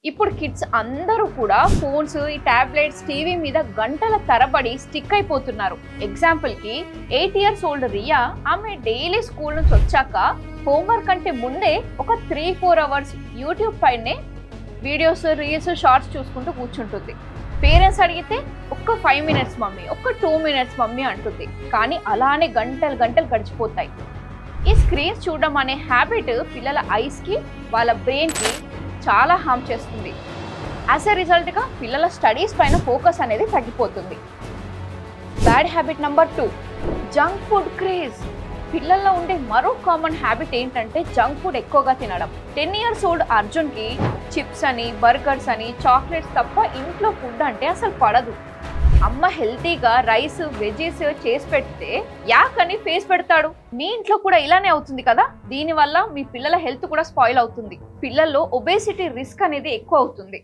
ఇప్పుడు కిడ్స్ అందరూ కూడా ఫోన్స్, ఈ టాబ్లెట్స్, టీవీ మీద గంటల తరబడి స్టిక్ అయిపోతున్నారు. ఎగ్జాంపుల్ కి 8 ఇయర్స్ ఓల్డ్ రియా, ఆమె డైలీ స్కూల్ నుంచి వచ్చాక హోంవర్క్ అంటే ముందే ఒక 3-4 అవర్స్ యూట్యూబ్ పైనే వీడియోస్, రీల్స్, షార్ట్స్ చూసుకుంటూ కూర్చుంటుంది. పేరెంట్స్ అడిగితే ఒక్క 5 మినిట్స్ మమ్మీ, ఒక్క 2 మినిట్స్ మమ్మీ అంటుంది. కానీ అలానే గంటలు గంటలు గడిచిపోతాయి. ఈ స్క్రీన్స్ చూడడం అనే హ్యాబిట్ పిల్లల ఐస్కి, వాళ్ళ బ్రెయిన్కి చాలా హార్మ్ చేస్తుంది. యాజ్ ఎ రిజల్ట్గా పిల్లల స్టడీస్ పైన ఫోకస్ అనేది తగ్గిపోతుంది. Bad habit number 2, junk food craze. పిల్లల్లో ఉండే మరో కామన్ హ్యాబిట్ ఏంటంటే జంక్ ఫుడ్ ఎక్కువగా తినడం. 10 ఇయర్స్ ఓల్డ్ అర్జున్కి చిప్స్ అని, బర్గర్స్ అని, చాక్లెట్స్ తప్ప ఇంట్లో ఫుడ్ అంటే అసలు పడదు. అమ్మ హెల్తీగా రైస్, వెజీస్ చేసి పెడితే యాక్ అని ఫేస్ పెడతాడు. మీ ఇంట్లో కూడా ఇలానే అవుతుంది కదా. దీనివల్ల మీ పిల్లల హెల్త్ కూడా స్పాయిల్ అవుతుంది. పిల్లల్లో ఒబేసిటీ రిస్క్ అనేది ఎక్కువ అవుతుంది.